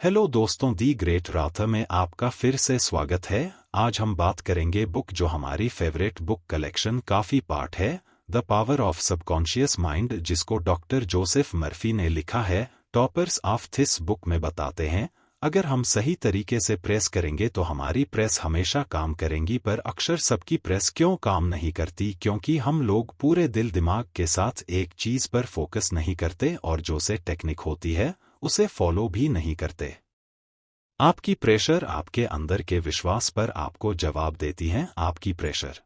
Hello दोस्तों, the great Ratha में आपका फिर से स्वागत है। आज हम बात करेंगे बुक जो हमारी फेवरेट बुक कलेक्शन काफी पार्ट है, the power of subconscious mind, जिसको डॉक्टर जोसेफ मर्फी ने लिखा है। टॉपर्स ऑफ थिस बुक में बताते हैं, अगर हम सही तरीके से प्रेस करेंगे तो हमारी प्रेस हमेशा काम करेंगी, पर अक्सर सबकी प्रेस क्यों काम नहीं करती? क्योंकि हम लोग पूरे दिल दिमाग के साथ एक चीज पर फोकस नहीं करते और जो से टेक्निक होती है उसे फॉलो भी नहीं करते। आपकी प्रेशर आपके अंदर के विश्वास पर आपको जवाब देती है। आपकी प्रेशर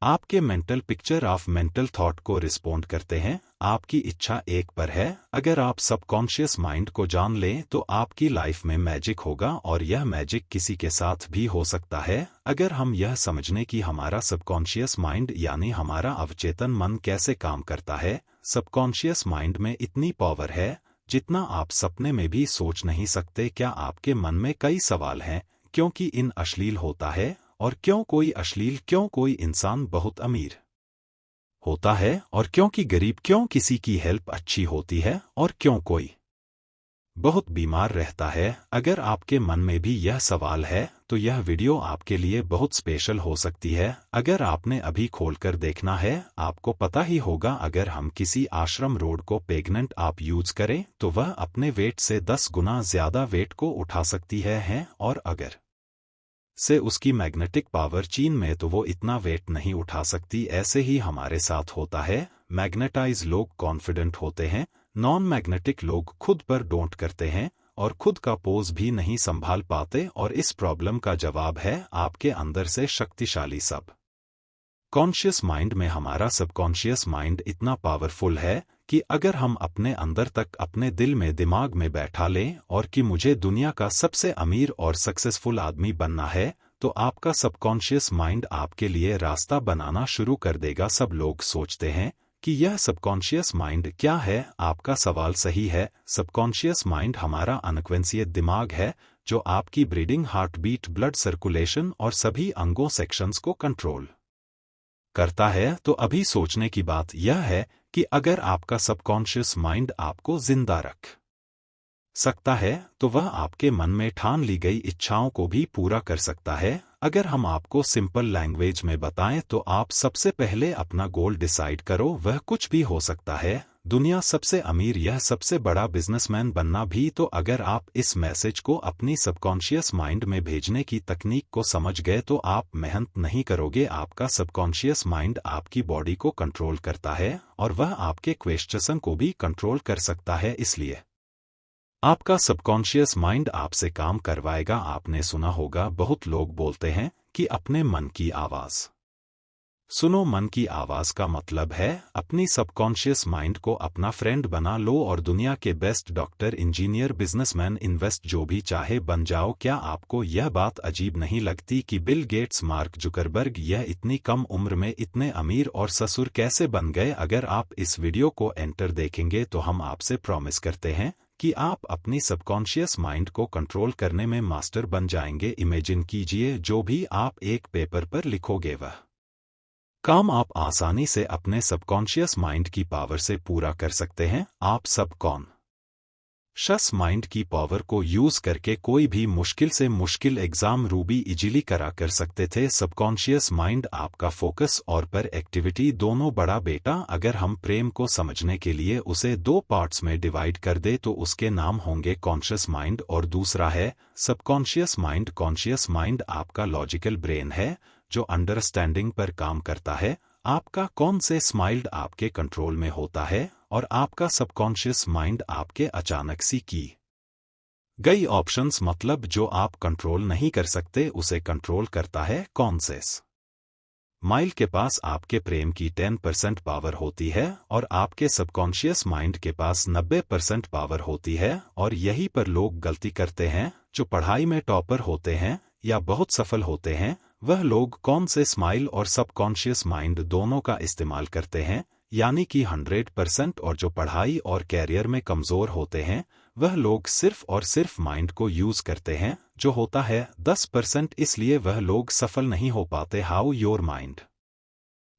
आपके mental picture of mental thought को रिस्पोंड करते हैं। आपकी इच्छा एक पर है। अगर आप सबकॉन्शियस माइंड को जान लें तो आपकी लाइफ में मैजिक होगा, और यह मैजिक किसी के साथ भी हो सकता है। अगर हम यह समझने कि हमारा सबकॉन्शियस माइंड यानी हमारा अवचेतन मन कैसे काम करता है, सबकॉन्शियस माइंड में इतनी पावर है जितना आप सपने में भी सोच नहीं सकते। क्या आपके मन में कई सवाल हैं? क्योंकि इन अश्लील होता है, और क्यों कोई अश्लील? क्यों कोई इंसान बहुत अमीर होता है और क्योंकि गरीब? क्यों किसी की हेल्प अच्छी होती है और क्यों कोई बहुत बीमार रहता है? अगर आपके मन में भी यह सवाल है तो यह वीडियो आपके लिए बहुत स्पेशल हो सकती है। अगर आपने अभी खोलकर देखना है, आपको पता ही होगा, अगर हम किसी आश्रम रोड को प्रेग्नेंट आप यूज करें तो वह अपने वेट से 10 गुना ज्यादा वेट को उठा सकती है, और अगर से उसकी मैग्नेटिक पावर चीन में तो वो इतना वेट नहीं उठा सकती। ऐसे ही हमारे साथ होता है। मैग्नेटाइज लोग कॉन्फिडेंट होते हैं, नॉन मैग्नेटिक लोग खुद पर डोंट करते हैं और खुद का पोज भी नहीं संभाल पाते। और इस प्रॉब्लम का जवाब है आपके अंदर से शक्तिशाली सब कॉन्शियस माइंड में। हमारा सबकॉन्शियस माइंड इतना पावरफुल है कि अगर हम अपने अंदर तक अपने दिल में दिमाग में बैठा लें और कि मुझे दुनिया का सबसे अमीर और सक्सेसफुल आदमी बनना है, तो आपका सबकॉन्शियस माइंड आपके लिए रास्ता बनाना शुरू कर देगा। सब लोग सोचते हैं कि यह सबकॉन्शियस माइंड क्या है? आपका सवाल सही है। सबकॉन्शियस माइंड हमारा अनकॉन्शियस दिमाग है, जो आपकी breathing, heart beat, blood circulation और सभी अंगों सेक्शंस को कंट्रोल करता है। तो अभी सोचने की बात यह है कि अगर आपका सबकॉन्शियस माइंड आपको जिंदा रख सकता है तो वह आपके मन में ठान ली गई इच्छाओं को भी पूरा कर सकता है। अगर हम आपको सिंपल लैंग्वेज में बताएं तो आप सबसे पहले अपना गोल डिसाइड करो। वह कुछ भी हो सकता है, दुनिया सबसे अमीर, यह सबसे बड़ा बिजनेसमैन बनना भी। तो अगर आप इस मैसेज को अपनी सबकॉन्शियस माइंड में भेजने की तकनीक को समझ गए तो आप मेहनत नहीं करोगे। आपका सबकॉन्शियस माइंड आपकी बॉडी को कंट्रोल करता है और वह आपके क्वेश्चन को भी कंट्रोल कर सकता है। इसलिए आपका सबकॉन्शियस माइंड आपसे काम करवाएगा। आपने सुना होगा, बहुत लोग बोलते हैं कि अपने मन की आवाज सुनो। मन की आवाज का मतलब है अपनी सबकॉन्शियस माइंड को अपना फ्रेंड बना लो और दुनिया के best doctor, engineer, businessman, invest जो भी चाहे बन जाओ। क्या आपको यह बात अजीब नहीं लगती कि बिल गेट्स, मार्क जुकरबर्ग यह इतनी कम उम्र में इतने अमीर और ससुर कैसे बन गए? अगर आप इस वीडियो को एंटर देखेंगे तो हम आपसे प्रॉमिस करते हैं कि आप अपनी सबकॉन्शियस माइंड को कंट्रोल करने में मास्टर बन जाएंगे। इमेजिन कीजिए, जो भी आप एक पेपर पर लिखोगे वह काम आप आसानी से अपने सबकॉन्शियस माइंड की पावर से पूरा कर सकते हैं। आप सबकॉन्शियस माइंड की पावर को यूज करके कोई भी मुश्किल से मुश्किल एग्जाम रूबी इजीली करा कर सकते थे। सबकॉन्शियस माइंड आपका फोकस और पर एक्टिविटी दोनों बड़ा बेटा। अगर हम प्रेम को समझने के लिए उसे दो पार्ट्स में डिवाइड कर दे तो उसके नाम होंगे कॉन्शियस माइंड और दूसरा है सबकॉन्शियस माइंड। कॉन्शियस माइंड आपका लॉजिकल ब्रेन है जो अंडरस्टैंडिंग पर काम करता है। आपका कौन से स्माइल्ड आपके कंट्रोल में होता है, और आपका सबकॉन्शियस माइंड आपके अचानक सी की गई ऑप्शंस, मतलब जो आप कंट्रोल नहीं कर सकते, उसे कंट्रोल करता है। कॉन्शियस माइंड के पास आपके प्रेम की 10% पावर होती है और आपके सबकॉन्शियस माइंड के पास 90% पावर होती है। और यही पर लोग गलती करते हैं। जो पढ़ाई में टॉपर होते हैं या बहुत सफल होते हैं, वह लोग कौन से स्माइल और सबकॉन्शियस माइंड दोनों का इस्तेमाल करते हैं, यानी कि 100%। और जो पढ़ाई और कैरियर में कमजोर होते हैं, वह लोग सिर्फ और सिर्फ माइंड को यूज करते हैं, जो होता है 10%। इसलिए वह लोग सफल नहीं हो पाते। हाउ योर माइंड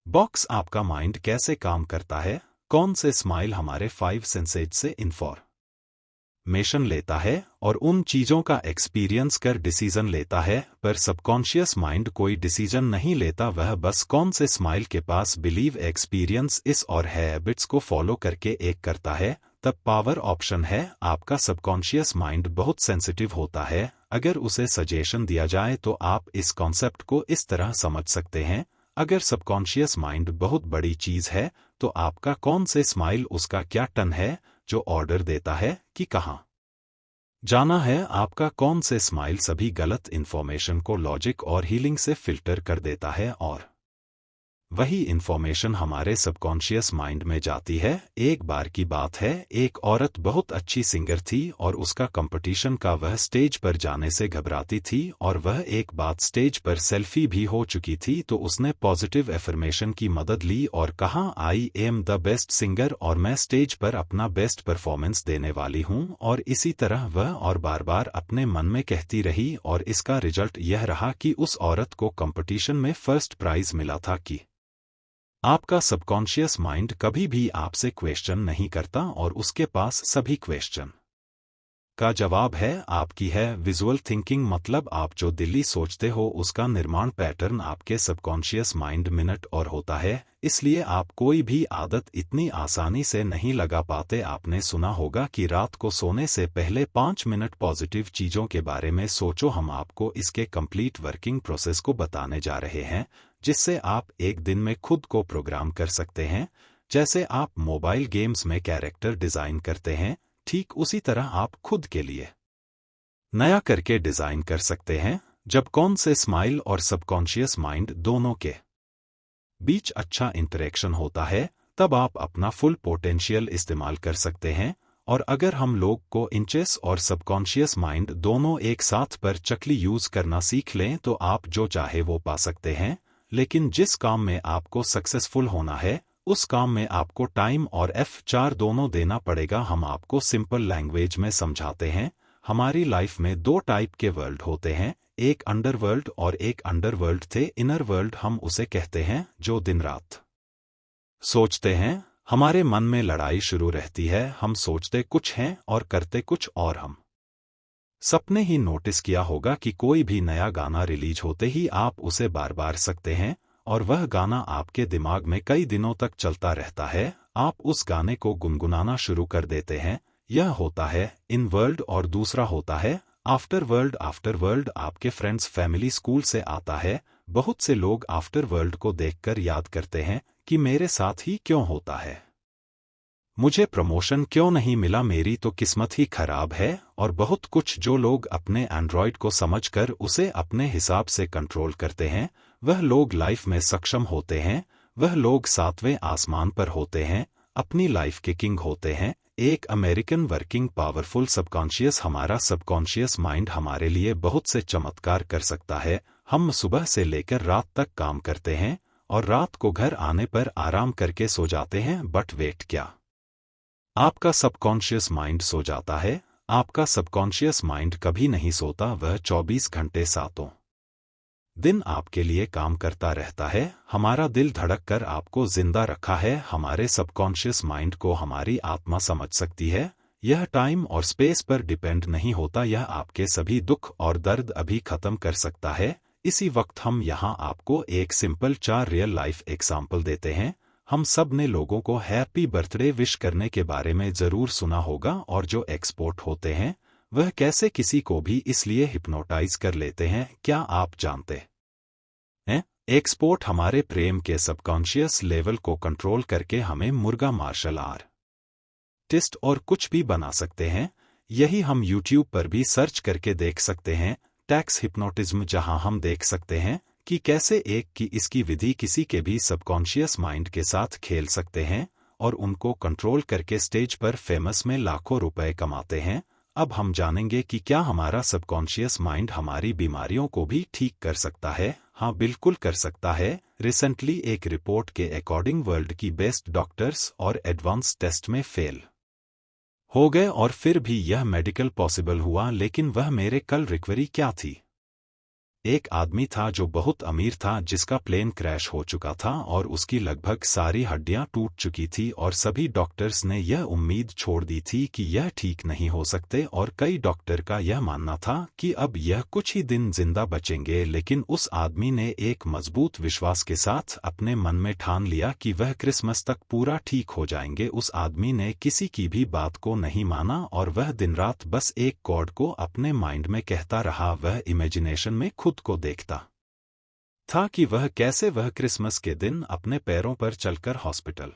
बॉक्स, आपका माइंड कैसे काम करता है? कौन से स्माइल हमारे 5 सेंसेज से इन्फॉर्म मेशन लेता है और उन चीजों का एक्सपीरियंस कर डिसीजन लेता है, पर सबकॉन्शियस माइंड कोई डिसीजन नहीं लेता। वह बस कौन से स्माइल के पास बिलीव एक्सपीरियंस इस और हैबिट्स को फॉलो करके एक करता है। तब पावर ऑप्शन है। आपका सबकॉन्शियस माइंड बहुत सेंसिटिव होता है। अगर उसे सजेशन दिया जाए तो आप इस कॉन्सेप्ट को इस तरह समझ सकते हैं, अगर सबकॉन्शियस माइंड बहुत बड़ी चीज है तो आपका कौन से स्माइल उसका क्या टन है जो ऑर्डर देता है कि कहाँ जाना है। आपका कौन से स्माइल सभी गलत इन्फॉर्मेशन को लॉजिक और हीलिंग से फिल्टर कर देता है और वही इन्फॉर्मेशन हमारे सबकॉन्शियस माइंड में जाती है। एक बार की बात है, एक औरत बहुत अच्छी सिंगर थी और उसका कंपटीशन का वह स्टेज पर जाने से घबराती थी और वह एक बात स्टेज पर सेल्फी भी हो चुकी थी। तो उसने पॉजिटिव एफर्मेशन की मदद ली और कहा, I am the best singer और मैं स्टेज पर अपना बेस्ट परफॉर्मेंस देने वाली हूँ। और इसी तरह वह और बार बार अपने मन में कहती रही और इसका रिजल्ट यह रहा कि उस औरत को कंपटीशन में फर्स्ट प्राइज मिला था। कि आपका सबकॉन्शियस माइंड कभी भी आपसे क्वेश्चन नहीं करता और उसके पास सभी क्वेश्चन का जवाब है आपकी है। विजुअल थिंकिंग मतलब आप जो दिल्ली सोचते हो उसका निर्माण पैटर्न आपके सबकॉन्शियस माइंड मिनट और होता है। इसलिए आप कोई भी आदत इतनी आसानी से नहीं लगा पाते। आपने सुना होगा कि रात को सोने से पहले 5 मिनट पॉजिटिव चीजों के बारे में सोचो। हम आपको इसके कंप्लीट वर्किंग प्रोसेस को बताने जा रहे हैं, जिससे आप एक दिन में खुद को प्रोग्राम कर सकते हैं। जैसे आप मोबाइल गेम्स में कैरेक्टर डिजाइन करते हैं, ठीक उसी तरह आप खुद के लिए नया करके डिजाइन कर सकते हैं। जब कौन से स्माइल और सबकॉन्शियस माइंड दोनों के बीच अच्छा इंटरेक्शन होता है, तब आप अपना फुल पोटेंशियल इस्तेमाल कर सकते हैं। और अगर हम लोग को इंचेस और सबकॉन्शियस माइंड दोनों एक साथ पर चकली यूज करना सीख लें तो आप जो चाहे वो पा सकते हैं। लेकिन जिस काम में आपको सक्सेसफुल होना है, उस काम में आपको टाइम और F4 दोनों देना पड़ेगा। हम आपको सिंपल लैंग्वेज में समझाते हैं। हमारी लाइफ में 2 टाइप के वर्ल्ड होते हैं, एक अंडरवर्ल्ड और एक अंडरवर्ल्ड थे। इनर वर्ल्ड हम उसे कहते हैं जो दिन रात सोचते हैं। हमारे मन में लड़ाई शुरू रहती है, हम सोचते कुछ हैं और करते कुछ और। हम सपने ही नोटिस किया होगा कि कोई भी नया गाना रिलीज होते ही आप उसे बार बार सकते हैं और वह गाना आपके दिमाग में कई दिनों तक चलता रहता है। आप उस गाने को गुनगुनाना शुरू कर देते हैं। यह होता है इन वर्ल्ड और दूसरा होता है आफ्टर वर्ल्ड। आफ्टर वर्ल्ड आपके फ्रेंड्स, फैमिली, स्कूल से आता है। बहुत से लोग आफ्टर वर्ल्ड को देखकर याद करते हैं कि मेरे साथ ही क्यों होता है, मुझे प्रमोशन क्यों नहीं मिला, मेरी तो किस्मत ही खराब है। और बहुत कुछ जो लोग अपने एंड्रॉयड को समझकर उसे अपने हिसाब से कंट्रोल करते हैं, वह लोग लाइफ में सक्षम होते हैं। वह लोग 7वें आसमान पर होते हैं, अपनी लाइफ के किंग होते हैं। एक अमेरिकन वर्किंग पावरफुल सबकॉन्शियस। हमारा सबकॉन्शियस माइंड हमारे लिए बहुत से चमत्कार कर सकता है। हम सुबह से लेकर रात तक काम करते हैं और रात को घर आने पर आराम करके सो जाते हैं। बट वेट, क्या आपका सबकॉन्शियस माइंड सो जाता है? आपका सबकॉन्शियस माइंड कभी नहीं सोता। वह 24 घंटे 7 दिन आपके लिए काम करता रहता है। हमारा दिल धड़क कर आपको जिंदा रखा है। हमारे सबकॉन्शियस माइंड को हमारी आत्मा समझ सकती है। यह टाइम और स्पेस पर डिपेंड नहीं होता। यह आपके सभी दुख और दर्द अभी खत्म कर सकता है। इसी वक्त हम यहाँ आपको एक सिंपल 4 रियल लाइफ एग्जाम्पल देते हैं। हम सब ने लोगों को हैप्पी बर्थडे विश करने के बारे में जरूर सुना होगा, और जो एक्सपोर्ट होते हैं वह कैसे किसी को भी इसलिए हिप्नोटाइज कर लेते हैं। क्या आप जानते हैं एक्सपोर्ट हमारे प्रेम के सबकॉन्शियस लेवल को कंट्रोल करके हमें मुर्गा, मार्शल आर्टिस्ट और कुछ भी बना सकते हैं। यही हम YouTube पर भी सर्च करके देख सकते हैं, टैक्स हिप्नोटिज्म, जहां हम देख सकते हैं कि कैसे एक की इसकी विधि किसी के भी सबकॉन्शियस माइंड के साथ खेल सकते हैं और उनको कंट्रोल करके स्टेज पर फेमस में लाखों रुपए कमाते हैं। अब हम जानेंगे कि क्या हमारा सबकॉन्शियस माइंड हमारी बीमारियों को भी ठीक कर सकता है। हाँ, बिल्कुल कर सकता है। रिसेंटली एक रिपोर्ट के अकॉर्डिंग वर्ल्ड की बेस्ट डॉक्टर्स और एडवांस टेस्ट में फेल हो गए और फिर भी यह मेडिकल पॉसिबल हुआ। लेकिन वह मेरे कल रिकवरी क्या थी? एक आदमी था जो बहुत अमीर था, जिसका प्लेन क्रैश हो चुका था और उसकी लगभग सारी हड्डियां टूट चुकी थी और सभी डॉक्टर्स ने यह उम्मीद छोड़ दी थी कि यह ठीक नहीं हो सकते और कई डॉक्टर का यह मानना था कि अब यह कुछ ही दिन जिंदा बचेंगे। लेकिन उस आदमी ने एक मजबूत विश्वास के साथ अपने मन में ठान लिया कि वह क्रिसमस तक पूरा ठीक हो जाएंगे। उस आदमी ने किसी की भी बात को नहीं माना और वह दिन रात बस एक कॉर्ड को अपने माइंड में कहता रहा। वह इमेजिनेशन में खुद को देखता था कि वह कैसे वह क्रिसमस के दिन अपने पैरों पर चलकर हॉस्पिटल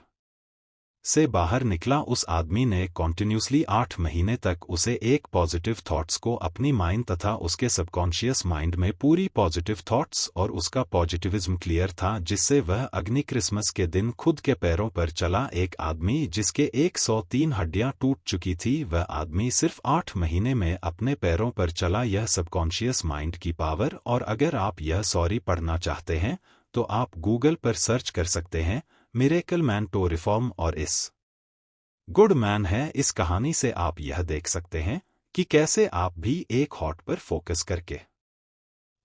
से बाहर निकला। उस आदमी ने कॉन्टिन्यूसली 8 महीने तक उसे एक पॉजिटिव थॉट्स को अपनी माइंड तथा उसके सबकॉन्शियस माइंड में पूरी पॉजिटिव थॉट्स और उसका पॉजिटिविज्म क्लियर था, जिससे वह अग्नि क्रिसमस के दिन खुद के पैरों पर चला। एक आदमी जिसके 103 हड्डियां टूट चुकी थी, वह आदमी सिर्फ 8 महीने में अपने पैरों पर चला। यह सबकॉन्शियस माइंड की पावर। और अगर आप यह सॉरी पढ़ना चाहते हैं तो आप गूगल पर सर्च कर सकते हैं मिरेकल मैन टू रिफॉर्म और इस गुड मैन है। इस कहानी से आप यह देख सकते हैं कि कैसे आप भी एक हॉट पर फोकस करके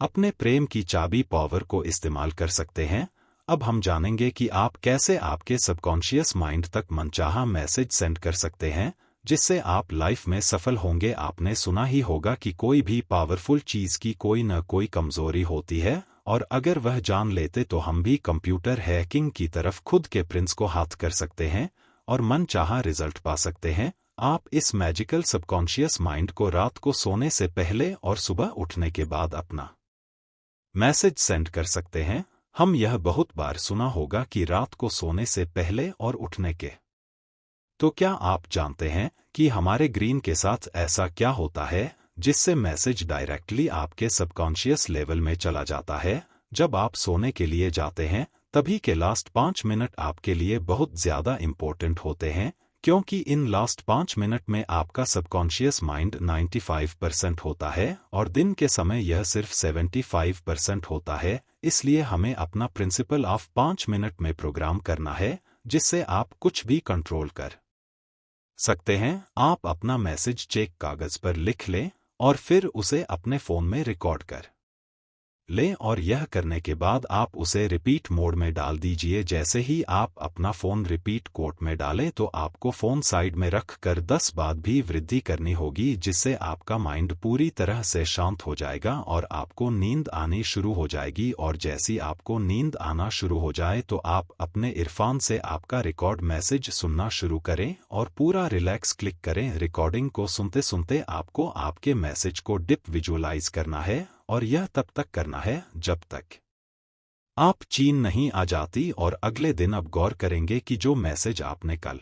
अपने प्रेम की चाबी पावर को इस्तेमाल कर सकते हैं। अब हम जानेंगे कि आप कैसे आपके सबकॉन्शियस माइंड तक मनचाहा मैसेज सेंड कर सकते हैं, जिससे आप लाइफ में सफल होंगे। आपने सुना ही होगा कि कोई भी पावरफुल चीज की कोई न कोई कमजोरी होती है, और अगर वह जान लेते तो हम भी कंप्यूटर हैकिंग की तरफ खुद के प्रिंस को हाथ कर सकते हैं और मनचाहा रिजल्ट पा सकते हैं। आप इस मैजिकल सबकॉन्शियस माइंड को रात को सोने से पहले और सुबह उठने के बाद अपना मैसेज सेंड कर सकते हैं। हम यह बहुत बार सुना होगा कि रात को सोने से पहले और उठने के। तो क्या आप जानते हैं कि हमारे ग्रीन के साथ ऐसा क्या होता है जिससे मैसेज डायरेक्टली आपके सबकॉन्शियस लेवल में चला जाता है? जब आप सोने के लिए जाते हैं तभी के लास्ट 5 मिनट आपके लिए बहुत ज्यादा इम्पोर्टेंट होते हैं, क्योंकि इन लास्ट 5 मिनट में आपका सबकॉन्शियस माइंड 95% होता है और दिन के समय यह सिर्फ 75% होता है। इसलिए हमें अपना प्रिंसिपल ऑफ 5 मिनट में प्रोग्राम करना है, जिससे आप कुछ भी कंट्रोल कर सकते हैं। आप अपना मैसेज चेक कागज पर लिख लें और फिर उसे अपने फोन में रिकॉर्ड कर लें, और यह करने के बाद आप उसे रिपीट मोड में डाल दीजिए। जैसे ही आप अपना फोन रिपीट कोड में डालें तो आपको फोन साइड में रख कर 10 बार भी वृद्धि करनी होगी, जिससे आपका माइंड पूरी तरह से शांत हो जाएगा और आपको नींद आनी शुरू हो जाएगी। और जैसी आपको नींद आना शुरू हो जाए तो आप अपने इरफान से आपका रिकॉर्ड मैसेज सुनना शुरू करें और पूरा रिलैक्स क्लिक करें। रिकॉर्डिंग को सुनते सुनते आपको आपके मैसेज को डिप विजुअलाइज करना है, और यह तब तक करना है जब तक आप चीन नहीं आ जाती। और अगले दिन अब गौर करेंगे कि जो मैसेज आपने कल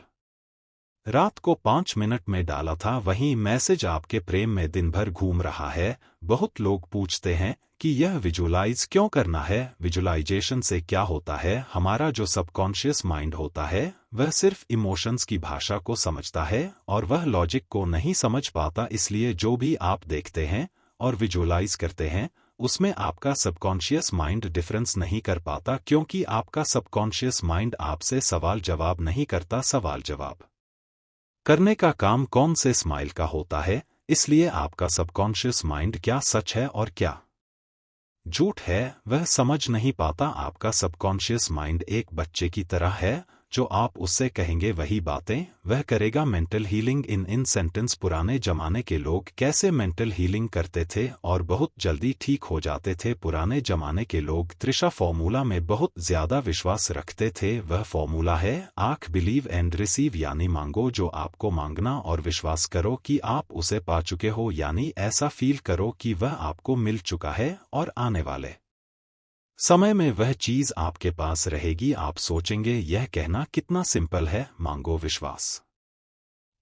रात को 5 मिनट में डाला था, वही मैसेज आपके प्रेम में दिन भर घूम रहा है। बहुत लोग पूछते हैं कि यह विजुअलाइज क्यों करना है? विजुअलाइजेशन से क्या होता है? हमारा जो सबकॉन्शियस माइंड होता है वह सिर्फ इमोशंस की भाषा को समझता है और वह लॉजिक को नहीं समझ पाता। इसलिए जो भी आप देखते हैं और विजुअलाइज करते हैं उसमें आपका सबकॉन्शियस माइंड डिफरेंस नहीं कर पाता, क्योंकि आपका सबकॉन्शियस माइंड आपसे सवाल जवाब नहीं करता। सवाल जवाब करने का काम कौन से स्माइल का होता है। इसलिए आपका सबकॉन्शियस माइंड क्या सच है और क्या झूठ है वह समझ नहीं पाता। आपका सबकॉन्शियस माइंड एक बच्चे की तरह है, जो आप उससे कहेंगे वही बातें वह करेगा। Mental healing in sentence. पुराने जमाने के लोग कैसे मेंटल हीलिंग करते थे और बहुत जल्दी ठीक हो जाते थे? पुराने जमाने के लोग त्रिशा फॉर्मूला में बहुत ज्यादा विश्वास रखते थे। वह फॉर्मूला है आंख बिलीव एंड रिसीव, यानी मांगो जो आपको मांगना और विश्वास करो कि आप उसे पा चुके हो, यानी ऐसा फील करो कि वह आपको मिल चुका है और आने वाले समय में वह चीज आपके पास रहेगी। आप सोचेंगे यह कहना कितना सिंपल है, मांगो, विश्वास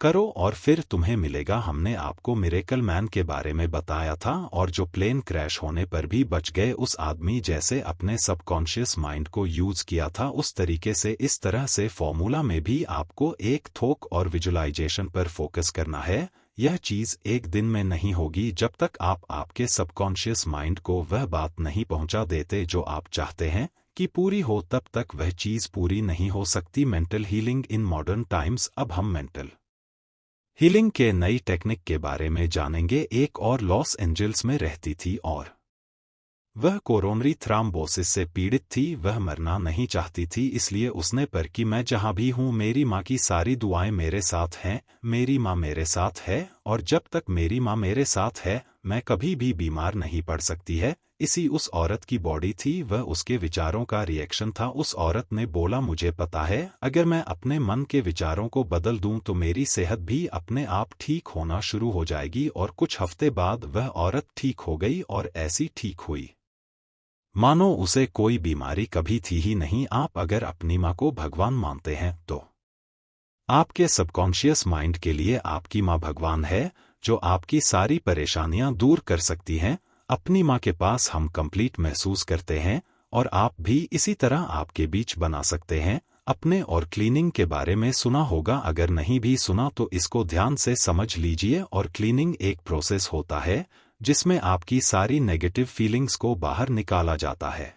करो और फिर तुम्हें मिलेगा। हमने आपको मिरेकल मैन के बारे में बताया था, और जो प्लेन क्रैश होने पर भी बच गए। उस आदमी जैसे अपने सबकॉन्शियस माइंड को यूज किया था उस तरीके से इस तरह से फॉर्मूला में भी आपको एक थोक और विजुअलाइजेशन पर फोकस करना है। यह चीज एक दिन में नहीं होगी जब तक आप आपके सबकॉन्शियस माइंड को वह बात नहीं पहुंचा देते जो आप चाहते हैं कि पूरी हो। तब तक वह चीज पूरी नहीं हो सकती। Mental healing in modern times. अब हम मेंटल हीलिंग के नई टेक्निक के बारे में जानेंगे। एक और लॉस एंजल्स में रहती थी और वह कोरोनरी थ्राम्बोसिस से पीड़ित थी, वह मरना नहीं चाहती थी, इसलिए उसने पर कि मैं जहाँ भी हूँ मेरी माँ की सारी दुआएं मेरे साथ हैं, मेरी माँ मेरे साथ है और जब तक मेरी माँ मेरे साथ है मैं कभी भी बीमार नहीं पड़ सकती है। इसी उस औरत की बॉडी थी, वह उसके विचारों का रिएक्शन था। उस औरत ने बोला, मुझे पता है अगर मैं अपने मन के विचारों को बदल दूं तो मेरी सेहत भी अपने आप ठीक होना शुरू हो जाएगी। और कुछ हफ्ते बाद वह औरत ठीक हो गई और ऐसी ठीक हुई मानो उसे कोई बीमारी कभी थी ही नहीं। आप अगर अपनी माँ को भगवान मानते हैं तो आपके सबकॉन्शियस माइंड के लिए आपकी माँ भगवान है, जो आपकी सारी परेशानियां दूर कर सकती हैं। अपनी माँ के पास हम कंप्लीट महसूस करते हैं और आप भी इसी तरह आपके बीच बना सकते हैं। अपने और क्लीनिंग के बारे में सुना होगा, अगर नहीं भी सुना तो इसको ध्यान से समझ लीजिए। और क्लीनिंग एक प्रोसेस होता है जिसमें आपकी सारी नेगेटिव फीलिंग्स को बाहर निकाला जाता है,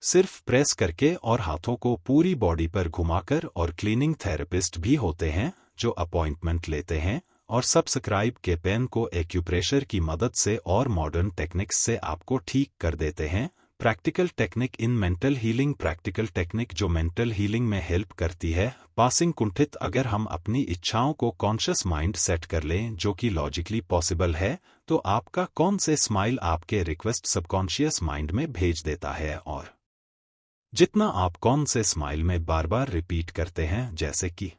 सिर्फ प्रेस करके और हाथों को पूरी बॉडी पर घुमाकर। और क्लीनिंग थेरेपिस्ट भी होते हैं जो अपॉइंटमेंट लेते हैं और सब्सक्राइब के पेन को एक्यूप्रेशर की मदद से और मॉडर्न टेक्निक्स से आपको ठीक कर देते हैं। Practical technique in mental healing, practical technique जो मेंटल हीलिंग में हेल्प करती है। पासिंग कुंठित, अगर हम अपनी इच्छाओं को कॉन्शियस माइंड सेट कर लें जो कि लॉजिकली पॉसिबल है, तो आपका कौन से स्माइल आपके रिक्वेस्ट सबकॉन्शियस माइंड में भेज देता है। और जितना आप कौन से स्माइल में बार बार रिपीट करते हैं, जैसे कि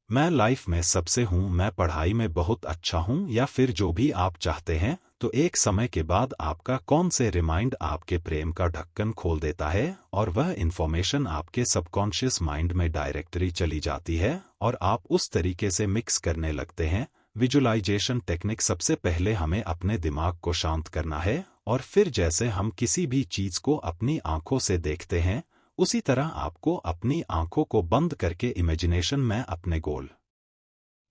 मैं लाइफ में सबसे हूँ, मैं पढ़ाई में बहुत अच्छा हूँ, या फिर जो भी आप चाहते हैं, तो एक समय के बाद आपका कौन से रिमाइंड आपके प्रेम का ढक्कन खोल देता है और वह इंफॉर्मेशन आपके सबकॉन्शियस माइंड में डायरेक्टली चली जाती है और आप उस तरीके से मिक्स करने लगते हैं। विजुअलाइजेशन टेक्निक, सबसे पहले हमें अपने दिमाग को शांत करना है और फिर जैसे हम किसी भी चीज को अपनी आंखों से देखते हैं उसी तरह आपको अपनी आंखों को बंद करके इमेजिनेशन में अपने गोल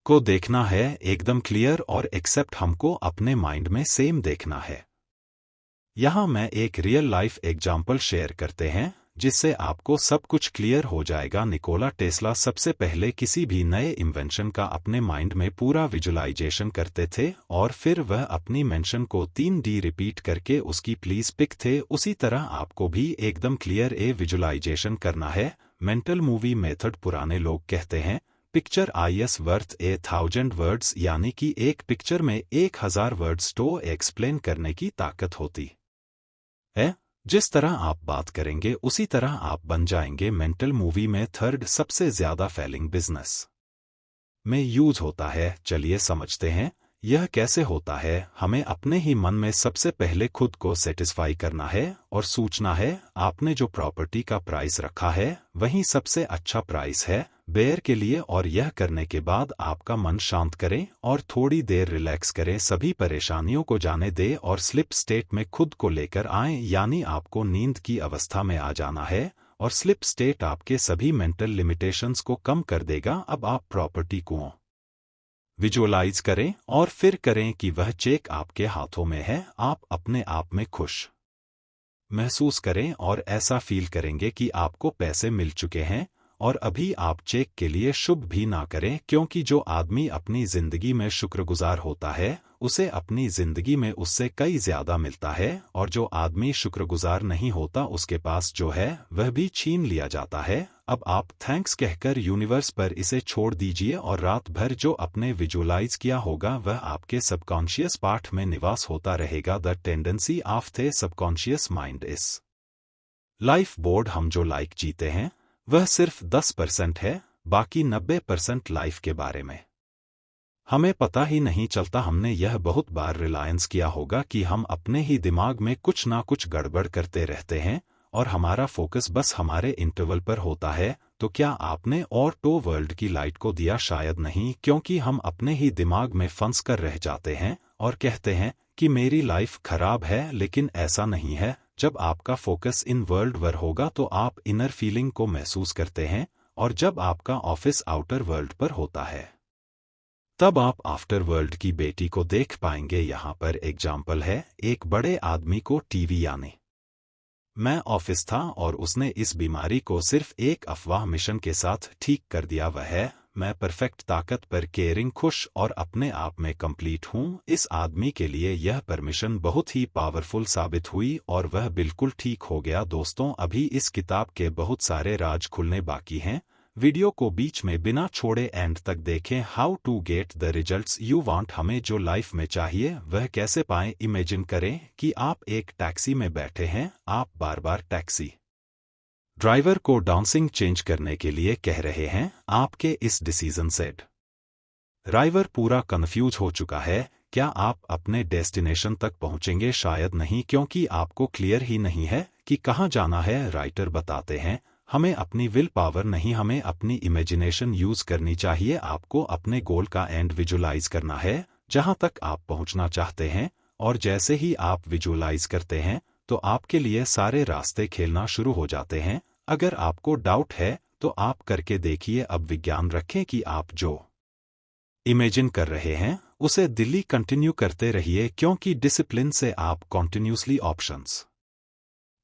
को देखना है, एकदम क्लियर और एक्सेप्ट हमको अपने माइंड में सेम देखना है। यहाँ मैं एक रियल लाइफ एग्जाम्पल शेयर करते हैं जिससे आपको सब कुछ क्लियर हो जाएगा। निकोला टेस्ला सबसे पहले किसी भी नए इन्वेंशन का अपने माइंड में पूरा विजुअलाइजेशन करते थे और फिर वह अपनी मेंशन को 3D रिपीट करके उसकी प्लीज पिक थे। उसी तरह आपको भी एकदम क्लियर विजुअलाइजेशन करना है। मेंटल मूवी मेथड, पुराने लोग कहते हैं पिक्चर आईएस वर्थ 1000 वर्ड्स, यानी कि एक पिक्चर में 1000 वर्ड्स तो एक्सप्लेन करने की ताकत होती है। जिस तरह आप बात करेंगे उसी तरह आप बन जाएंगे। मेंटल मूवी में थर्ड सबसे ज्यादा फेलिंग बिजनेस में यूज होता है। चलिए समझते हैं यह कैसे होता है। हमें अपने ही मन में सबसे पहले खुद को सेटिस्फाई करना है और सोचना है आपने जो प्रॉपर्टी का प्राइस रखा है वही सबसे अच्छा प्राइस है बेयर के लिए। और यह करने के बाद आपका मन शांत करें और थोड़ी देर रिलैक्स करें, सभी परेशानियों को जाने दें और स्लिप स्टेट में खुद को लेकर आएं, यानी आपको नींद की अवस्था में आ जाना है। और स्लिप स्टेट आपके सभी मेंटल लिमिटेशंस को कम कर देगा। अब आप प्रॉपर्टी को विजुअलाइज करें और फिर करें कि वह चेक आपके हाथों में है। आप अपने आप में खुश महसूस करें और ऐसा फील करेंगे कि आपको पैसे मिल चुके हैं। और अभी आप चेक के लिए शुभ भी ना करें, क्योंकि जो आदमी अपनी जिंदगी में शुक्रगुजार होता है उसे अपनी जिंदगी में उससे कई ज्यादा मिलता है, और जो आदमी शुक्रगुजार नहीं होता उसके पास जो है वह भी छीन लिया जाता है। अब आप थैंक्स कहकर यूनिवर्स पर इसे छोड़ दीजिए और रात भर जो आपने विजुअलाइज किया होगा वह आपके सबकॉन्शियस पार्ट में निवास होता रहेगा। The tendency of the subconscious mind is life board. हम जो लाइक जीते हैं वह सिर्फ 10% है, बाकी 90% लाइफ के बारे में हमें पता ही नहीं चलता। हमने यह बहुत बार रिलायंस किया होगा कि हम अपने ही दिमाग में कुछ ना कुछ गड़बड़ करते रहते हैं और हमारा फोकस बस हमारे इंटरवल पर होता है। तो क्या आपने और तो वर्ल्ड की लाइट को दिया? शायद नहीं, क्योंकि हम अपने ही दिमाग में फंस कर रह जाते हैं और कहते हैं कि मेरी लाइफ खराब है, लेकिन ऐसा नहीं है। जब आपका फोकस इन वर्ल्ड पर होगा तो आप इनर फीलिंग को महसूस करते हैं, और जब आपका ऑफिस आउटर वर्ल्ड पर होता है तब आप आफ्टर वर्ल्ड की बेटी को देख पाएंगे। यहाँ पर एग्जाम्पल है, एक बड़े आदमी को टीवी यानी मैं ऑफिस था और उसने इस बीमारी को सिर्फ एक अफवाह मिशन के साथ ठीक कर दिया। वह है मैं परफेक्ट, ताकत पर, केयरिंग, खुश और अपने आप में कंप्लीट हूँ। इस आदमी के लिए यह परमिशन बहुत ही पावरफुल साबित हुई और वह बिल्कुल ठीक हो गया। दोस्तों, अभी इस किताब के बहुत सारे राज खुलने बाकी हैं। वीडियो को बीच में बिना छोड़े एंड तक देखें। How to get the results you want. हमें जो लाइफ में चाहिए वह कैसे पाएं। इमेजिन करें कि आप एक टैक्सी में बैठे हैं। आप बार बार टैक्सी ड्राइवर को डांसिंग चेंज करने के लिए कह रहे हैं। आपके इस डिसीजन से ड्राइवर पूरा कंफ्यूज हो चुका है। क्या आप अपने डेस्टिनेशन तक पहुंचेंगे? शायद नहीं, क्योंकि आपको क्लियर ही नहीं है कि कहां जाना है। राइटर बताते हैं, हमें अपनी विल पावर नहीं, हमें अपनी इमेजिनेशन यूज करनी चाहिए। आपको अपने गोल का एंड विजुलाइज करना है, जहां तक आप पहुंचना चाहते हैं, और जैसे ही आप विजुलाइज करते हैं तो आपके लिए सारे रास्ते खेलना शुरू हो जाते हैं। अगर आपको डाउट है तो आप करके देखिए। अब विज्ञान रखें कि आप जो इमेजिन कर रहे हैं उसे दिल्ली कंटिन्यू करते रहिए, क्योंकि डिसिप्लिन से आप कॉन्टिन्यूसली ऑप्शंस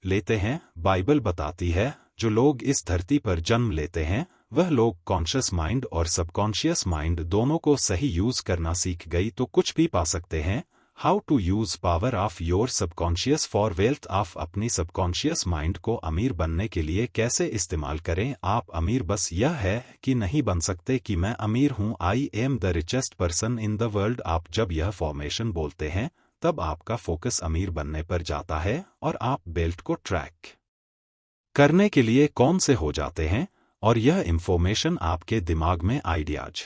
लेते हैं। बाइबल बताती है, जो लोग इस धरती पर जन्म लेते हैं वह लोग कॉन्शियस माइंड और सबकॉन्शियस माइंड दोनों को सही यूज करना सीख गई तो कुछ भी पा सकते हैं। How to use power of your subconscious for wealth of. अपनी सबकॉन्शियस माइंड को अमीर बनने के लिए कैसे इस्तेमाल करें। आप अमीर बस यह है कि नहीं बन सकते कि मैं अमीर हूं, I am the richest person in the world. आप जब यह फॉर्मेशन बोलते हैं तब आपका फोकस अमीर बनने पर जाता है और आप बेल्ट को ट्रैक करने के लिए कौन से हो जाते हैं, और यह इंफॉर्मेशन आपके दिमाग में आइडियाज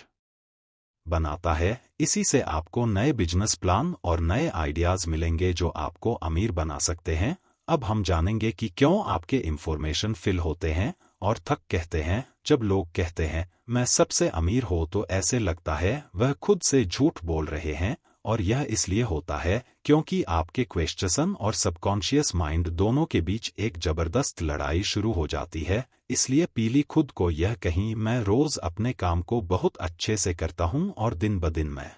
बनाता है। इसी से आपको नए बिजनेस प्लान और नए आइडियाज मिलेंगे जो आपको अमीर बना सकते हैं। अब हम जानेंगे कि क्यों आपके इंफॉर्मेशन फिल होते हैं और थक कहते हैं। जब लोग कहते हैं मैं सबसे अमीर हो तो ऐसे लगता है वह खुद से झूठ बोल रहे हैं, और यह इसलिए होता है क्योंकि आपके क्वेश्चन और सबकॉन्शियस माइंड दोनों के बीच एक जबरदस्त लड़ाई शुरू हो जाती है। इसलिए पीली खुद को यह कहीं, मैं रोज अपने काम को बहुत अच्छे से करता हूं और दिन ब दिन मैं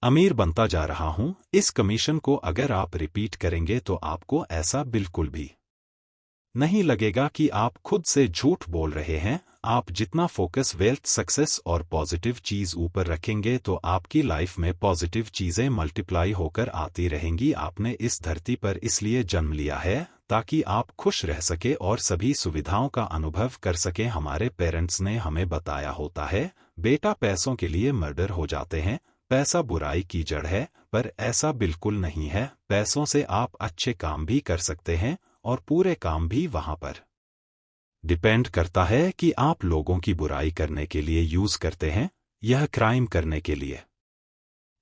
अमीर बनता जा रहा हूं। इस कमीशन को अगर आप रिपीट करेंगे तो आपको ऐसा बिल्कुल भी नहीं लगेगा कि आप खुद से झूठ बोल रहे हैं। आप जितना फोकस वेल्थ, सक्सेस और पॉजिटिव चीज ऊपर रखेंगे तो आपकी लाइफ में पॉजिटिव चीजें मल्टीप्लाई होकर आती रहेंगी। आपने इस धरती पर इसलिए जन्म लिया है ताकि आप खुश रह सके और सभी सुविधाओं का अनुभव कर सके। हमारे पेरेंट्स ने हमें बताया होता है, बेटा पैसों के लिए मर्डर हो जाते हैं, पैसा बुराई की जड़ है, पर ऐसा बिल्कुल नहीं है। पैसों से आप अच्छे काम भी कर सकते हैं और पूरे काम भी वहां पर डिपेंड करता है कि आप लोगों की बुराई करने के लिए यूज करते हैं, यह क्राइम करने के लिए।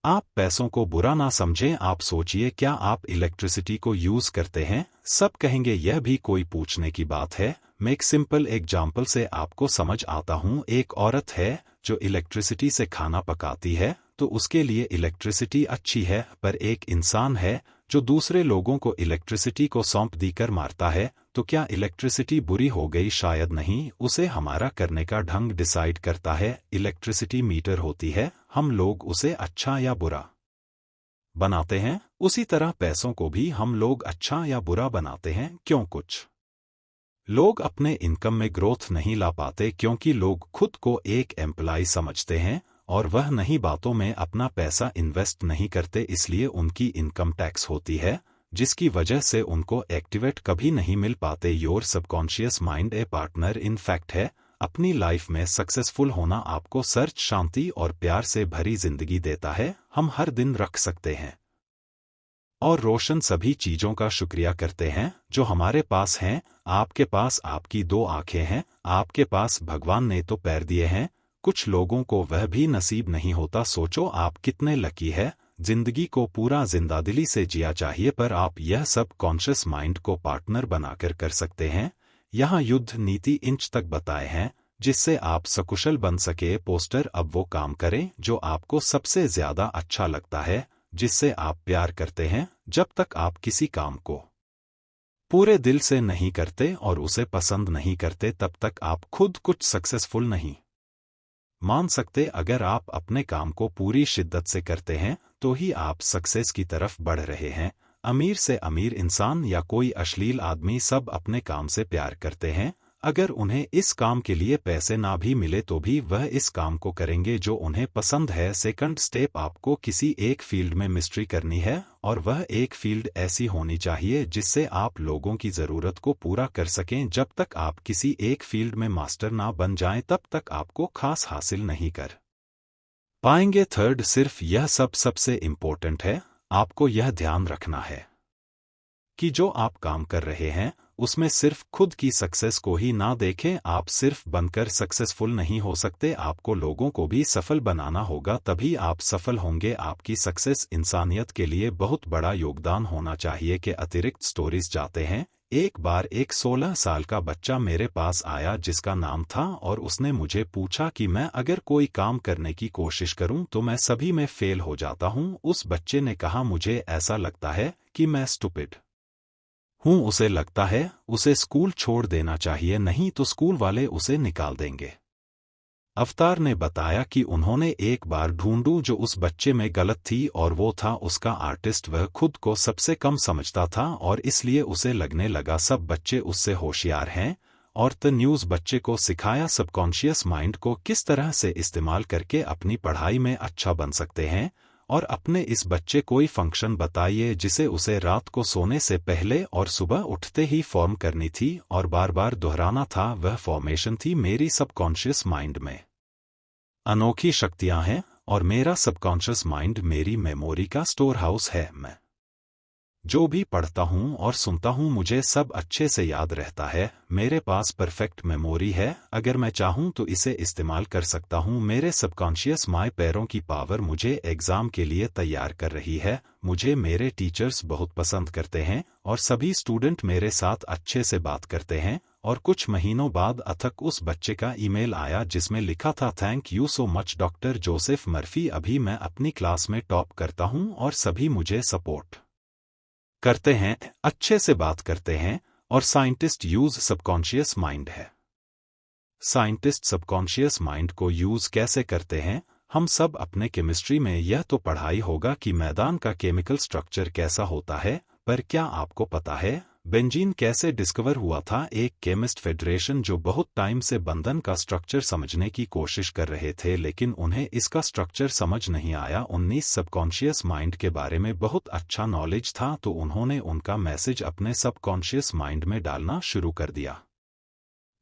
आप पैसों को बुरा ना समझें। आप सोचिए, क्या आप इलेक्ट्रिसिटी को यूज करते हैं? सब कहेंगे यह भी कोई पूछने की बात है। मैं एक सिंपल एग्जाम्पल से आपको समझ आता हूं। एक औरत है जो इलेक्ट्रिसिटी से खाना पकाती है तो उसके लिए इलेक्ट्रिसिटी अच्छी है, पर एक इंसान है जो दूसरे लोगों को इलेक्ट्रिसिटी को सौंप देकर मारता है, तो क्या इलेक्ट्रिसिटी बुरी हो गई? शायद नहीं। उसे हमारा करने का ढंग डिसाइड करता है। इलेक्ट्रिसिटी मीटर होती है, हम लोग उसे अच्छा या बुरा बनाते हैं। उसी तरह पैसों को भी हम लोग अच्छा या बुरा बनाते हैं। क्यों कुछ लोग अपने इनकम में ग्रोथ नहीं ला पाते? क्योंकि लोग खुद को एक एम्प्लॉय समझते हैं और वह नई बातों में अपना पैसा इन्वेस्ट नहीं करते, इसलिए उनकी इनकम टैक्स होती है, जिसकी वजह से उनको एक्टिवेट कभी नहीं मिल पाते। Your subconscious mind a partner in fact है। अपनी लाइफ में सक्सेसफुल होना आपको सर्च, शांति और प्यार से भरी जिंदगी देता है। हम हर दिन रख सकते हैं और रोशन सभी चीजों का शुक्रिया करते हैं जो हमारे पास हैं। आपके पास आपकी 2 आंखें हैं, आपके पास भगवान ने तो पैर दिए हैं। कुछ लोगों को वह भी नसीब नहीं होता। सोचो आप कितने लकी है। जिंदगी को पूरा जिंदादिली से जिया चाहिए, पर आप यह सब कॉन्शियस माइंड को पार्टनर बनाकर कर सकते हैं। यहाँ युद्ध नीति इंच तक बताए हैं जिससे आप सकुशल बन सके। पोस्टर, अब वो काम करें जो आपको सबसे ज्यादा अच्छा लगता है, जिससे आप प्यार करते हैं। जब तक आप किसी काम को पूरे दिल से नहीं करते और उसे पसंद नहीं करते, तब तक आप खुद कुछ सक्सेसफुल नहीं मान सकते। अगर आप अपने काम को पूरी शिद्दत से करते हैं तो ही आप सक्सेस की तरफ बढ़ रहे हैं। अमीर से अमीर इंसान या कोई अश्लील आदमी, सब अपने काम से प्यार करते हैं। अगर उन्हें इस काम के लिए पैसे ना भी मिले तो भी वह इस काम को करेंगे जो उन्हें पसंद है। सेकंड स्टेप, आपको किसी एक फील्ड में मिस्ट्री करनी है और वह एक फील्ड ऐसी होनी चाहिए जिससे आप लोगों की ज़रूरत को पूरा कर सकें। जब तक आप किसी एक फील्ड में मास्टर ना बन जाएं तब तक आपको खास हासिल नहीं कर पाएंगे। थर्ड, सिर्फ यह सबसे इम्पोर्टेंट है, आपको यह ध्यान रखना है कि जो आप काम कर रहे हैं उसमें सिर्फ खुद की सक्सेस को ही ना देखें। आप सिर्फ बनकर सक्सेसफुल नहीं हो सकते, आपको लोगों को भी सफल बनाना होगा, तभी आप सफल होंगे। आपकी सक्सेस इंसानियत के लिए बहुत बड़ा योगदान होना चाहिए। के अतिरिक्त स्टोरीज जाते हैं। एक बार एक 16 साल का बच्चा मेरे पास आया जिसका नाम था, और उसने मुझे पूछा कि मैं अगर कोई काम करने की कोशिश करूं तो मैं सभी में फेल हो जाता हूं। उस बच्चे ने कहा, मुझे ऐसा लगता है कि मैं स्टूपिड हूं। उसे लगता है उसे स्कूल छोड़ देना चाहिए, नहीं तो स्कूल वाले उसे निकाल देंगे। अवतार ने बताया कि उन्होंने एक बार ढूंढू जो उस बच्चे में गलत थी, और वो था उसका आर्टिस्ट। वह खुद को सबसे कम समझता था और इसलिए उसे लगने लगा सब बच्चे उससे होशियार हैं। और द न्यूज़ बच्चे को सिखाया सबकॉन्शियस माइंड को किस तरह से इस्तेमाल करके अपनी पढ़ाई में अच्छा बन सकते हैं। और अपने इस बच्चे कोई फंक्शन बताइए जिसे उसे रात को सोने से पहले और सुबह उठते ही फॉर्म करनी थी और बार बार दोहराना था। वह फॉर्मेशन थी, मेरी सबकॉन्शियस माइंड में अनोखी शक्तियां हैं और मेरा सबकॉन्शियस माइंड मेरी मेमोरी का स्टोर हाउस है। मैं जो भी पढ़ता हूँ और सुनता हूँ मुझे सब अच्छे से याद रहता है। मेरे पास परफेक्ट मेमोरी है, अगर मैं चाहूँ तो इसे इस्तेमाल कर सकता हूँ। मेरे सबकॉन्शियस माय पैरों की पावर मुझे एग्ज़ाम के लिए तैयार कर रही है। मुझे मेरे टीचर्स बहुत पसंद करते हैं और सभी स्टूडेंट मेरे साथ अच्छे से बात करते हैं। और कुछ महीनों बाद अथक उस बच्चे का ईमेल आया जिसमें लिखा था, thank you so much doctor Joseph Murphy, अभी मैं अपनी क्लास में टॉप करता हूँ और सभी मुझे सपोर्ट करते हैं, अच्छे से बात करते हैं। और साइंटिस्ट यूज सबकॉन्शियस माइंड है। साइंटिस्ट सबकॉन्शियस माइंड को यूज कैसे करते हैं? हम सब अपने केमिस्ट्री में यह तो पढ़ाई होगा कि मैदान का केमिकल स्ट्रक्चर कैसा होता है, पर क्या आपको पता है बेंजीन कैसे डिस्कवर हुआ था? एक केमिस्ट फेडरेशन जो बहुत टाइम से बंधन का स्ट्रक्चर समझने की कोशिश कर रहे थे, लेकिन उन्हें इसका स्ट्रक्चर समझ नहीं आया। 19 सबकॉन्शियस माइंड के बारे में बहुत अच्छा नॉलेज था, तो उन्होंने उनका मैसेज अपने सबकॉन्शियस माइंड में डालना शुरू कर दिया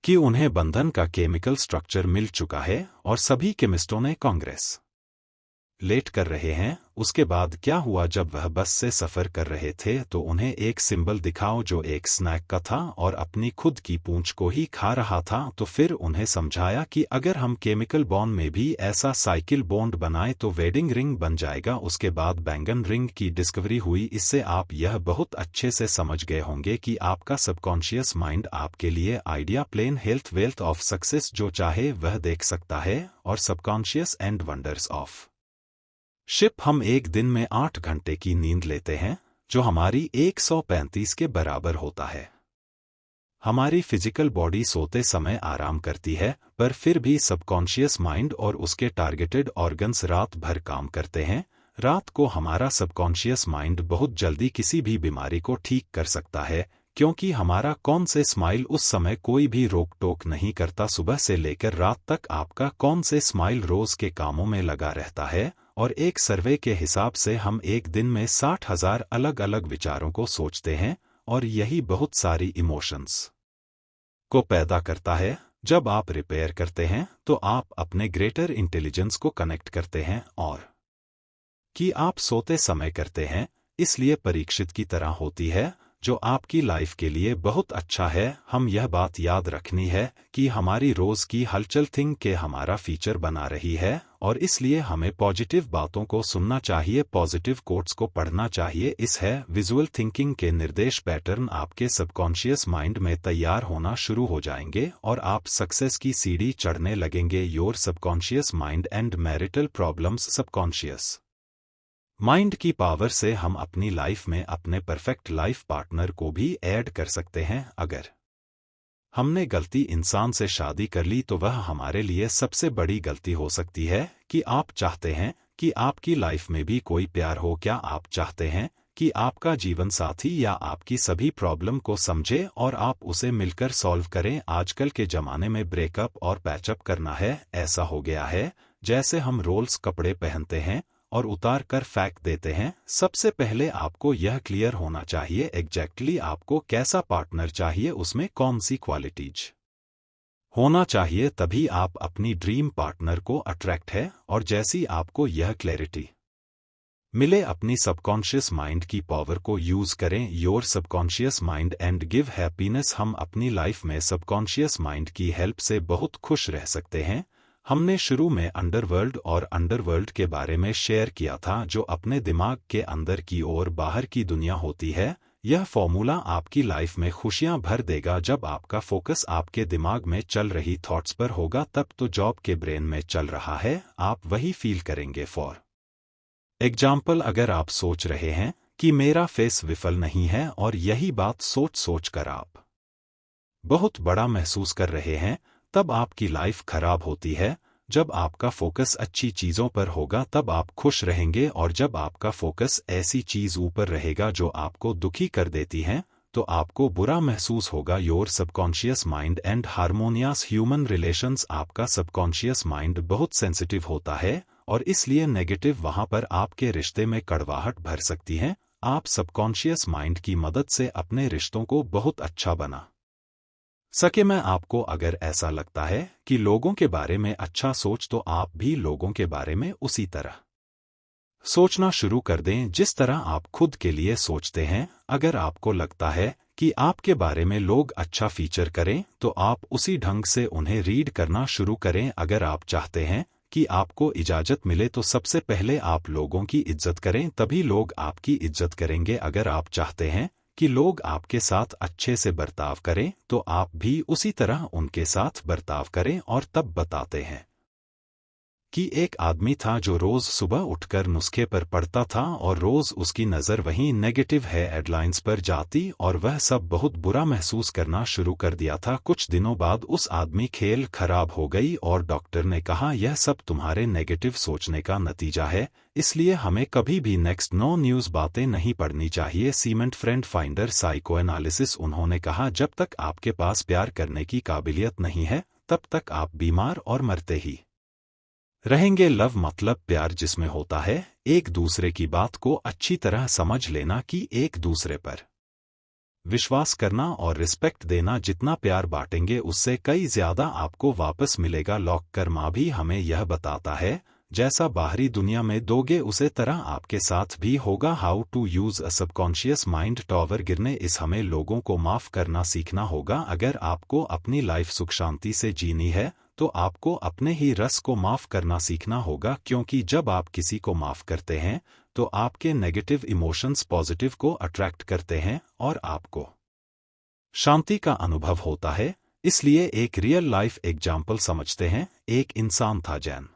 कि उन्हें बंधन का केमिकल स्ट्रक्चर मिल चुका है और सभी केमिस्टों ने कांग्रेस लेट कर रहे हैं। उसके बाद क्या हुआ, जब वह बस से सफर कर रहे थे तो उन्हें एक सिंबल दिखाओ जो एक स्नैक का था और अपनी खुद की पूंछ को ही खा रहा था। तो फिर उन्हें समझाया कि अगर हम केमिकल बॉन्ड में भी ऐसा साइकिल बॉन्ड बनाए तो वेडिंग रिंग बन जाएगा। उसके बाद बैंगन रिंग की डिस्कवरी हुई। इससे आप यह बहुत अच्छे से समझ गए होंगे कि आपका सबकॉन्शियस माइंड आपके लिए idea, plan, health, wealth of success जो चाहे वह देख सकता है। और subconscious and wonders of ship, हम एक दिन में 8 घंटे की नींद लेते हैं जो हमारी 135 के बराबर होता है। हमारी फिजिकल बॉडी सोते समय आराम करती है, पर फिर भी सबकॉन्शियस माइंड और उसके टारगेटेड ऑर्गन्स रात भर काम करते हैं। रात को हमारा सबकॉन्शियस माइंड बहुत जल्दी किसी भी बीमारी को ठीक कर सकता है, क्योंकि हमारा कौन से स्माइल उस समय कोई भी रोक टोक नहीं करता। सुबह से लेकर रात तक आपका कौन से स्माइल रोज के कामों में लगा रहता है। और एक सर्वे के हिसाब से हम एक दिन में 60,000 अलग अलग विचारों को सोचते हैं, और यही बहुत सारी इमोशंस को पैदा करता है। जब आप रिपेयर करते हैं तो आप अपने ग्रेटर इंटेलिजेंस को कनेक्ट करते हैं, और कि आप सोते समय करते हैं, इसलिए परीक्षित की तरह होती है जो आपकी लाइफ के लिए बहुत अच्छा है। हम यह बात याद रखनी है कि हमारी रोज की हलचल थिंक के हमारा फीचर बना रही है, और इसलिए हमें पॉजिटिव बातों को सुनना चाहिए, पॉजिटिव कोट्स को पढ़ना चाहिए। इस है विजुअल थिंकिंग के निर्देश पैटर्न आपके सबकॉन्शियस माइंड में तैयार होना शुरू हो जाएंगे और आप सक्सेस की सीढ़ी चढ़ने लगेंगे। Your subconscious mind and marital problems. Subconscious mind की पावर से हम अपनी लाइफ में अपने परफेक्ट लाइफ पार्टनर को भी ऐड कर सकते हैं। अगर हमने गलती इंसान से शादी कर ली तो वह हमारे लिए सबसे बड़ी गलती हो सकती है। कि आप चाहते हैं कि आपकी लाइफ में भी कोई प्यार हो? क्या आप चाहते हैं कि आपका जीवन साथी या आपकी सभी प्रॉब्लम को समझे और आप उसे मिलकर सॉल्व करें। आजकल के ज़माने में ब्रेकअप और पैचअप करना है ऐसा हो गया है जैसे हम रोल्स कपड़े पहनते हैं और उतार कर फेंक देते हैं। सबसे पहले आपको यह क्लियर होना चाहिए एग्जैक्टली आपको कैसा पार्टनर चाहिए, उसमें कौन सी क्वालिटीज होना चाहिए, तभी आप अपनी ड्रीम पार्टनर को अट्रैक्ट है। और जैसी आपको यह क्लैरिटी मिले अपनी सबकॉन्शियस माइंड की पावर को यूज करें। Your subconscious mind and give happiness. हम अपनी लाइफ में सबकॉन्शियस माइंड की हेल्प से बहुत खुश रह सकते हैं। हमने शुरू में अंडरवर्ल्ड और अंडरवर्ल्ड के बारे में शेयर किया था जो अपने दिमाग के अंदर की और बाहर की दुनिया होती है। यह फॉर्मूला आपकी लाइफ में खुशियां भर देगा। जब आपका फोकस आपके दिमाग में चल रही थॉट्स पर होगा तब तो जॉब के ब्रेन में चल रहा है आप वही फील करेंगे। फॉर एग्जाम्पल, अगर आप सोच रहे हैं कि मेरा फेस विफल नहीं है और यही बात सोच सोच कर आप बहुत बड़ा महसूस कर रहे हैं, तब आपकी लाइफ खराब होती है। जब आपका फोकस अच्छी चीजों पर होगा तब आप खुश रहेंगे, और जब आपका फोकस ऐसी चीज ऊपर रहेगा जो आपको दुखी कर देती है तो आपको बुरा महसूस होगा। Your subconscious mind and harmonious human relations. आपका सबकॉन्शियस माइंड बहुत सेंसिटिव होता है और इसलिए नेगेटिव वहां पर आपके रिश्ते में कड़वाहट भर सकती है। आप सबकॉन्शियस माइंड की मदद से अपने रिश्तों को बहुत अच्छा बना सके। मैं आपको अगर ऐसा लगता है कि लोगों के बारे में अच्छा सोच, तो आप भी लोगों के बारे में उसी तरह सोचना शुरू कर दें जिस तरह आप खुद के लिए सोचते हैं। अगर आपको लगता है कि आपके बारे में लोग अच्छा फीचर करें तो आप उसी ढंग से उन्हें रीड करना शुरू करें। अगर आप चाहते हैं कि आपको इजाजत मिले तो सबसे पहले आप लोगों की इज्जत करें, तभी लोग आपकी इज्जत करेंगे। अगर आप चाहते हैं कि लोग आपके साथ अच्छे से बर्ताव करें तो आप भी उसी तरह उनके साथ बर्ताव करें। और तब बताते हैं कि एक आदमी था जो रोज सुबह उठकर नुस्खे पर पढ़ता था और रोज उसकी नज़र वहीं नेगेटिव है हेडलाइंस पर जाती और वह सब बहुत बुरा महसूस करना शुरू कर दिया था। कुछ दिनों बाद उस आदमी खेल खराब हो गई और डॉक्टर ने कहा यह सब तुम्हारे नेगेटिव सोचने का नतीजा है, इसलिए हमें कभी भी नेक्स्ट नो न्यूज़ बातें नहीं पढ़नी चाहिए। Cement friend finder psycho analysis. उन्होंने कहा जब तक आपके पास प्यार करने की काबिलियत नहीं है तब तक आप बीमार और मरते ही रहेंगे। लव मतलब प्यार जिसमें होता है एक दूसरे की बात को अच्छी तरह समझ लेना कि एक दूसरे पर विश्वास करना और रिस्पेक्ट देना। जितना प्यार बांटेंगे उससे कई ज्यादा आपको वापस मिलेगा। लॉक कर्मा भी हमें यह बताता है जैसा बाहरी दुनिया में दोगे उसे तरह आपके साथ भी होगा। How to use a subconscious mind tower गिरने। इस हमें लोगों को माफ करना सीखना होगा। अगर आपको अपनी लाइफ सुख शांति से जीनी है तो आपको अपने ही रस को माफ करना सीखना होगा, क्योंकि जब आप किसी को माफ करते हैं तो आपके नेगेटिव इमोशंस पॉजिटिव को अट्रैक्ट करते हैं और आपको शांति का अनुभव होता है। इसलिए एक रियल लाइफ एग्जाम्पल समझते हैं। एक इंसान था जैन।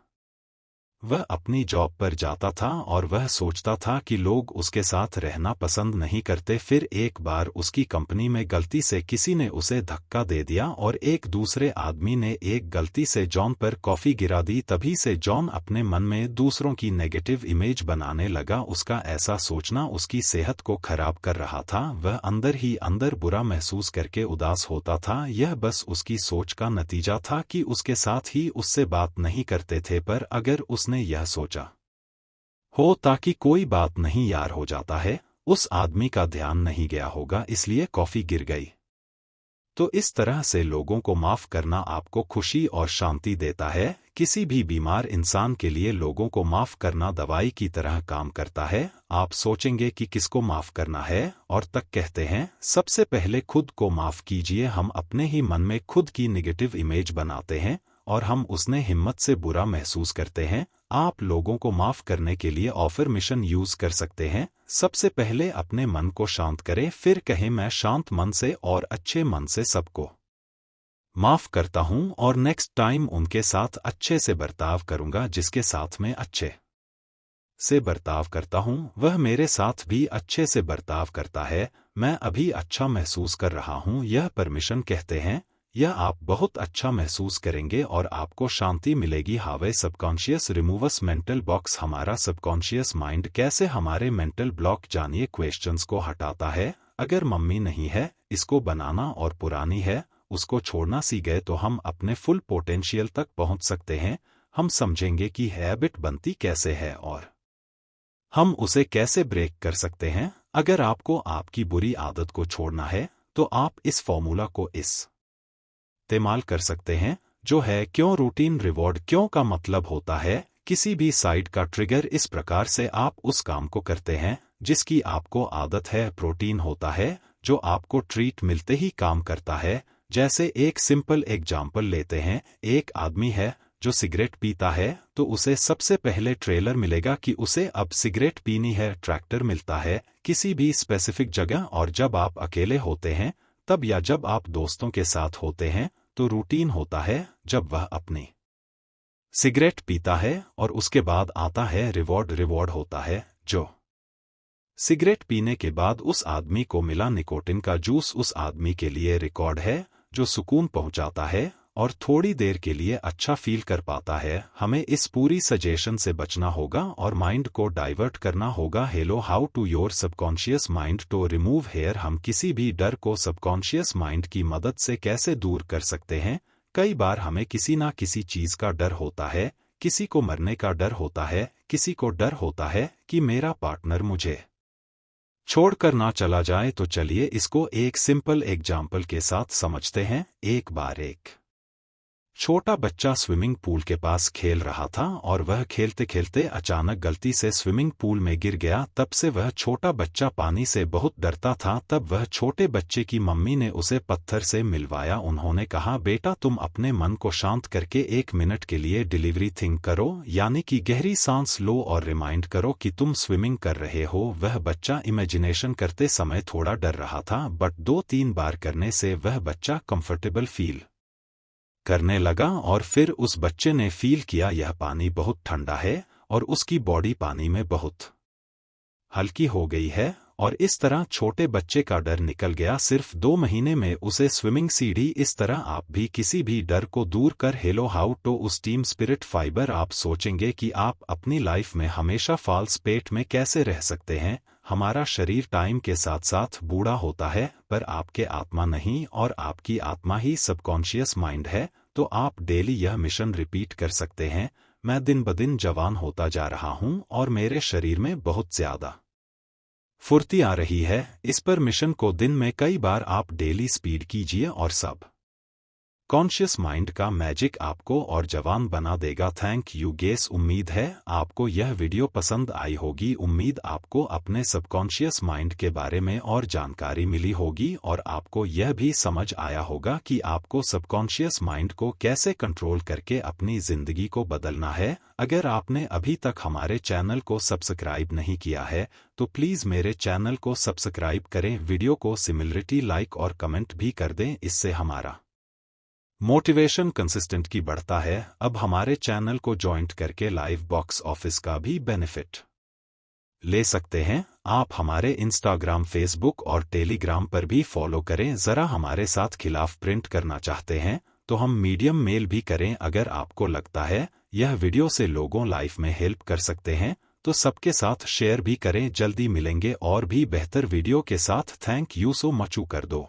वह अपनी जॉब पर जाता था और वह सोचता था कि लोग उसके साथ रहना पसंद नहीं करते। फिर एक बार उसकी कंपनी में गलती से किसी ने उसे धक्का दे दिया और एक दूसरे आदमी ने एक गलती से जॉन पर कॉफी गिरा दी। तभी से जॉन अपने मन में दूसरों की नेगेटिव इमेज बनाने लगा। उसका ऐसा सोचना उसकी सेहत को खराब कर रहा था। वह अंदर ही अंदर बुरा महसूस करके उदास होता था। यह बस उसकी सोच का नतीजा था कि उसके साथ ही उससे बात नहीं करते थे। पर अगर उसने यह सोचा हो ताकि कोई बात नहीं यार हो जाता है, उस आदमी का ध्यान नहीं गया होगा इसलिए कॉफी गिर गई। तो इस तरह से लोगों को माफ करना आपको खुशी और शांति देता है। किसी भी बीमार इंसान के लिए लोगों को माफ करना दवाई की तरह काम करता है। आप सोचेंगे कि किसको माफ करना है और तक कहते हैं सबसे पहले खुद को माफ कीजिए। हम अपने ही मन में खुद की नेगेटिव इमेज बनाते हैं और हम उसने हिम्मत से बुरा महसूस करते हैं। आप लोगों को माफ करने के लिए ऑफर्मेशन यूज कर सकते हैं। सबसे पहले अपने मन को शांत करें, फिर कहें मैं शांत मन से और अच्छे मन से सबको माफ करता हूं और नेक्स्ट टाइम उनके साथ अच्छे से बर्ताव करूंगा। जिसके साथ मैं अच्छे से बर्ताव करता हूं वह मेरे साथ भी अच्छे से बर्ताव करता है। मैं अभी अच्छा महसूस कर रहा हूं। यह परमिशन कहते हैं। यह आप बहुत अच्छा महसूस करेंगे और आपको शांति मिलेगी। हावे सबकॉन्शियस रिमूवस मेंटल बॉक्स। हमारा सबकॉन्शियस माइंड कैसे हमारे मेंटल ब्लॉक जानिए क्वेश्चंस को हटाता है। अगर मम्मी नहीं है, इसको बनाना और पुरानी है, उसको छोड़ना सीख गए तो हम अपने फुल पोटेंशियल तक पहुंच सकते हैं। हम समझेंगे कि हैबिट बनती कैसे है और हम उसे कैसे ब्रेक कर सकते हैं। अगर आपको आपकी बुरी आदत को छोड़ना है तो आप इस फॉर्मूला को इस्तेमाल कर सकते हैं, जो है क्यों रूटीन रिवॉर्ड। क्यों का मतलब होता है किसी भी साइड का ट्रिगर। इस प्रकार से आप उस काम को करते हैं जिसकी आपको आदत है। प्रोटीन होता है जो आपको ट्रीट मिलते ही काम करता है। जैसे एक सिंपल एग्जाम्पल लेते हैं, एक आदमी है जो सिगरेट पीता है तो उसे सबसे पहले ट्रेलर मिलेगा कि उसे अब सिगरेट पीनी है। ट्रैक्टर मिलता है किसी भी स्पेसिफिक जगह, और जब आप अकेले होते हैं तब या जब आप दोस्तों के साथ होते हैं तो रूटीन होता है जब वह अपनी सिगरेट पीता है। और उसके बाद आता है रिवॉर्ड। रिवॉर्ड होता है जो सिगरेट पीने के बाद उस आदमी को मिला निकोटिन का जूस। उस आदमी के लिए रिकॉर्ड है जो सुकून पहुंचाता है और थोड़ी देर के लिए अच्छा फील कर पाता है। हमें इस पूरी सजेशन से बचना होगा और माइंड को डाइवर्ट करना होगा। Hello, how to your subconscious mind to remove hair. हम किसी भी डर को सबकॉन्शियस माइंड की मदद से कैसे दूर कर सकते हैं। कई बार हमें किसी ना किसी चीज का डर होता है। किसी को मरने का डर होता है, किसी को डर होता है कि मेरा पार्टनर मुझे छोड़कर ना चला जाए। तो चलिए इसको एक सिंपल एग्जाम्पल के साथ समझते हैं। एक बार एक छोटा बच्चा स्विमिंग पूल के पास खेल रहा था और वह खेलते खेलते अचानक गलती से स्विमिंग पूल में गिर गया। तब से वह छोटा बच्चा पानी से बहुत डरता था। तब वह छोटे बच्चे की मम्मी ने उसे पत्थर से मिलवाया। उन्होंने कहा, बेटा तुम अपने मन को शांत करके 1 मिनट के लिए डिलीवरी थिंक करो, यानी कि गहरी सांस लो और रिमाइंड करो कि तुम स्विमिंग कर रहे हो। वह बच्चा इमेजिनेशन करते समय थोड़ा डर रहा था, बट 2-3 बार करने से वह बच्चा कंफर्टेबल फील करने लगा। और फिर उस बच्चे ने फील किया यह पानी बहुत ठंडा है और उसकी बॉडी पानी में बहुत हल्की हो गई है। और इस तरह छोटे बच्चे का डर निकल गया। सिर्फ 2 महीने में उसे स्विमिंग सीढ़ी। इस तरह आप भी किसी भी डर को दूर कर हेलो हाउ टू उस टीम स्पिरिट फाइबर। आप सोचेंगे कि आप अपनी लाइफ में हमेशा फॉल्स पेट में कैसे रह सकते हैं। हमारा शरीर टाइम के साथ साथ बूढ़ा होता है, पर आपके आत्मा नहीं, और आपकी आत्मा ही सबकॉन्शियस माइंड है। तो आप डेली यह मिशन रिपीट कर सकते हैं, मैं दिन ब दिन जवान होता जा रहा हूं और मेरे शरीर में बहुत ज्यादा फुर्ती आ रही है। इस पर मिशन को दिन में कई बार आप डेली स्पीड कीजिए और सब कॉन्शियस माइंड का मैजिक आपको और जवान बना देगा। Thank you guys. उम्मीद है आपको यह वीडियो पसंद आई होगी। उम्मीद आपको अपने सबकॉन्शियस माइंड के बारे में और जानकारी मिली होगी और आपको यह भी समझ आया होगा कि आपको सबकॉन्शियस माइंड को कैसे कंट्रोल करके अपनी जिंदगी को बदलना है। अगर आपने अभी तक हमारे चैनल को सब्सक्राइब नहीं किया है तो प्लीज़ मेरे चैनल को सब्सक्राइब करें। वीडियो को सिमिलरिटी लाइक और कमेंट भी कर दें, इससे हमारा मोटिवेशन कंसिस्टेंट की बढ़ता है। अब हमारे चैनल को ज्वाइंट करके लाइव बॉक्स ऑफिस का भी बेनिफिट ले सकते हैं। आप हमारे इंस्टाग्राम, फेसबुक और टेलीग्राम पर भी फॉलो करें। ज़रा हमारे साथ खिलाफ प्रिंट करना चाहते हैं तो हम मीडियम मेल भी करें। अगर आपको लगता है यह वीडियो से लोगों लाइफ में हेल्प कर सकते हैं तो सबके साथ शेयर भी करें। जल्दी मिलेंगे और भी बेहतर वीडियो के साथ। थैंक यू सो मच कर दो।